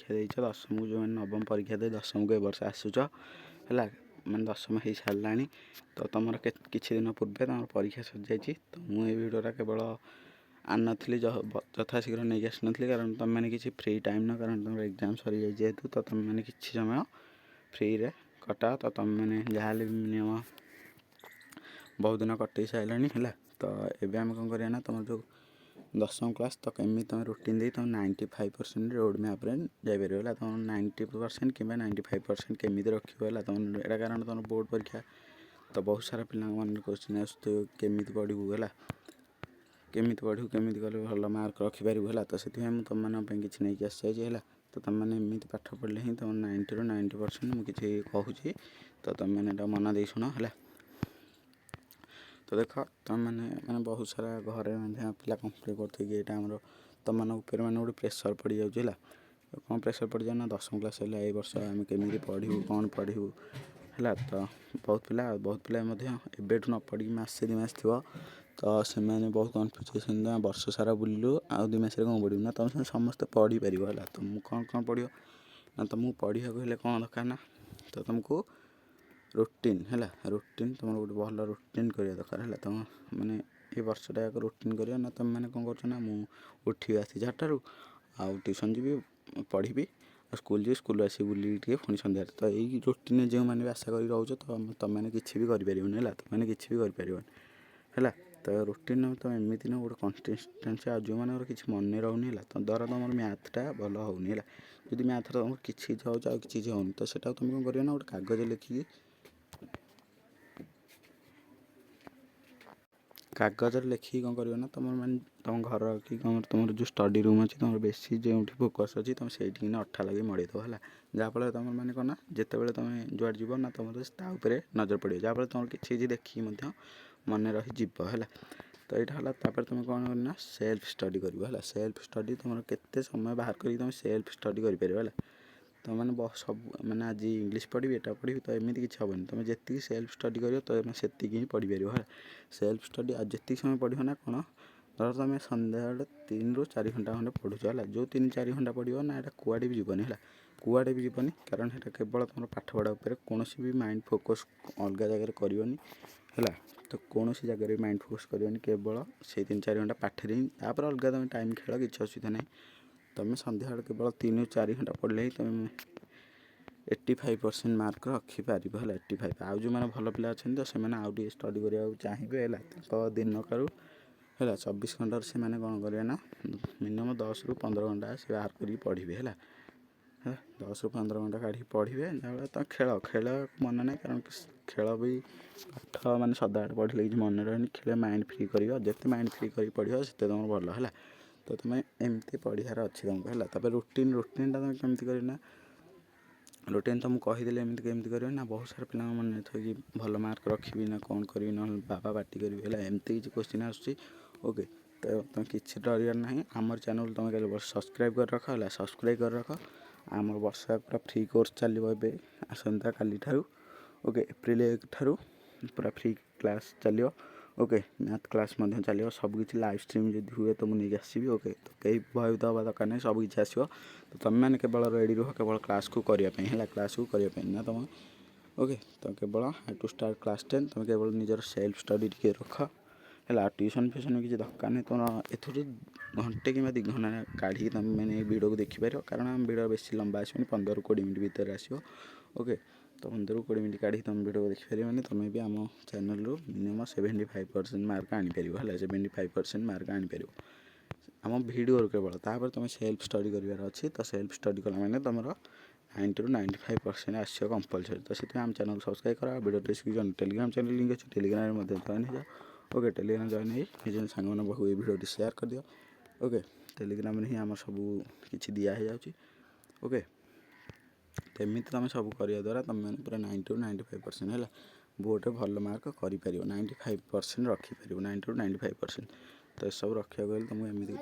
परीक्षा देइछ दशम को जो नवम परीक्षा दे दशम को ए वर्ष आसुच है मैंने दशम हो सारा तो तुम किसी दिन पूर्वे तुम परीक्षा सरी जाइए तो मुझे भिडियोटा केवल आन नी यथाशीघ्र नहीं आसी नी कारण तुम मैंने किसी फ्री टाइम न कारण तुम एग्जाम सरी जाए जेहेतु तो तुम मैंने किसी समय फ्री रे कटा तो तुम मैंने जहाँ मिनिमम बहुत दिन कटे सारे है तो ये आम कौन करना तुम जो दशम क्लास तो कमी तुम रुटीन दे तुम 95% रोड मैप जापर तुम 90% कि 95% केमी रखा तुम यहाँ कारण तुम बोर्ड परीक्षा तो बहुत सारा पिला मन क्वेश्चन आसमी पढ़ू है केमी पढ़ू केमी कले भल मार्क रखिपर है तो से तुम मैंने किसी नहीं आसी है तो तुम मैंने एमती पाठ पढ़ले ही तुम 90 ରୁ 90% मुझे कहूँ तो तुम मैंने मन दे शुण है तो देख तुम मैंने बहुत सारा घर पिला कंप्लेन करते कि यहाँ आम तुम मैंने गोटे प्रेसर पड़ जाऊँगा कौन प्रेसर पड़ जाए ना दशम क्लास है ये वर्ष आम केमी पढ़ू कौन पढ़ू है तो बहुत पिला एबेठू न पढ़ी मसे 2 मास थो तो से बहुत कन्फ्यूजन वर्ष सारा बुलू आउ 2 मास कौन पढ़ू ना तुम समस्ते पढ़ी पार है तुम कौन पढ़ ना तुमको पढ़ा हेल्ले कौन दरकार ना तो तुमको रूटीन है रूटीन तुम गोटे भल रूटीन करवा दरकार है तुम मैंने ये वर्षटा जाक रूटीन कर ना तुम मैंने कौन कर उठी आसी 4टारू आउ ट्यूशन जी पढ़ी स्कूल जी स्कूल आसी बुल पुणी सन्धार तो यही रूटीन जो मैंने आशा कर रोच तो तुम मैंने किसी भी कर तुमने किसी भी कर है तो रूटीन तुम एमती ना गोटे कंसिस्टेंसी आ जो मैंने किसी मन रोनी है तो द्वारा तुम मैथटा भल होनी है जदि मैथ तुम किसी जाऊँ आ किसी होनी तो सेटा तुम कौन कर ना गोटे कागज लिखिकी कागज लिखिकी कौन कर ना तुम मैंने तुम घर कि तुम जो स्टडी रूम अच्छी तुम बेसी जो फोकस अच्छी तुम से अठा लगे मड़ेद है जहाँफल तुम मैंने कौन जिते बड़े तुम जुआड़ जीव ना तुम ताऊपर नजर पड़े जहाँफल तुम किसी देखी मन रही है तो यहाँ है तुम कौन करना सेल्फ स्टडी कर सेल्फ स्टडी तुम केते समय बाहर कर तुम सेल्फ स्टडी कर तुम मैंने सब मैंने आज इंग्लीश पढ़ी एटा पढ़ी तो एमती किसी हेनी तुम जी सेल्फ स्टडी कर तुम से ही पढ़ी पार है सेल्फ स्टडी आज जी समय पढ़ ना कौन धर तुम सन्ध्या 3 ରୁ 4 घंटा खंडे पढ़ुच है जो 3-4 घंटा पढ़ ना यहाँ कुआड़े भी जीवन है कुआड़े भी जीवन कारण ये केवल तुम पाठपढ़ा उपर कौन भी माइंड फोकस अलग जगह करनी है तो कौन सी जगह माइंड फोकस करनी केवल से 3-4 घंटा पाठे ही तापर अलग तुम टाइम खेल किसी असुविधा नहीं तुम सन्ध्या केवल 3 ରୁ 4 घंटा पढ़ले ही तुम 85% मार्क रखिपार है 85 आउ जो मैंने भल पिला अच्छे तो से आउ स्टडी करने चाहिए है दिन करू है 24 घंटा से मैंने कौन करें ना मिनिमम 10 ରୁ 15 घंटा से बाहर कर पढ़े है 10 ରୁ 15 घंटा काढ़ी पढ़े जहाँ तो खेल खेल मन ना कारण खेल भी पाठ मैंने सदा पढ़े कि मन रही खेल माइंड फ्री कर जिते माइंड फ्री कर पढ़ से तुम भल है तो तुम्हें एमती पढ़ार अच्छी तुमको है रूटीन रूटीन तुम कमी करना रूटीन तो मुझे कहीदेली एमती केमती कर ना बहुत सारा पिला मन थे कि भल मार्क रखी ना कौन करी ना बाबा पार्टी करी है एमती किसी क्वेश्चन आसूँ ओके तो तुम किसी डर ना आम चैनल तुम केवल सब्सक्राइब कर रख है सब्सक्राइब कर रख आम वर्ष पूरा फ्री कोर्स चलो ए आसंता काली ठारू ओके एप्रिल 1 ठारू पूरा फ्री क्लास चलो ओके मैथ क्लास चलो सबकि लाइव स्ट्रीम जब हुए तो मुझे आसवि ओके तो कई भयभीत हवा दरकार नहीं सबकि आसो तो तुम मैंने केवल रेडी रुह केवल क्लास को करने है क्लास को करने ना तुम ओके तो केवल हाउ टू स्टार्ट क्लास 10 तुम केवल निजर सेल्फ स्टडी टे रख है ट्यूशन फ्यूशन किसी दरकार नहीं तुम ए घंटे कि 2 घंटा काढ़ी तुम मैंने वीडियो को देखिपार कारण आम वीडियो बेसी लंबा आसो 15 ରୁ 20 मिनट भितर आसो ओके तो 15 ରୁ 20 मिनट काढ़ी तुम वीडियो को देखिपार मैंने तुम भी आम चैनल रू मिनिमम 75% मार्क आनीपर है 75% मार्क आनीपर आम वीडियो केवल तापर तुम सेल्फ स्टडी करार अच्छी तो सेल्फ स्टडी कला मैंने तुम 90 ରୁ 95% आसो कंपलसरी तो से आम चैनल सब्सक्राइब कर video description Telegram channel link अच्छे टेलीग्राम जॉइन हो जाओ ओके टेलीग्राम जॉइन हो निज सांग मैंने पाखु ये वीडियो शेयर कर दियो ओके टेलीग्राम ही आम सब किसी दिया हो जाऊँगी ओके तो एमती तुम सब करने द्वारा तुम मैंने पूरा 90 ରୁ 95% है बोर्ड में भल मार्क कर 95% रखिपर 90 ରୁ 95% तो सब रखा गले तुमको एमती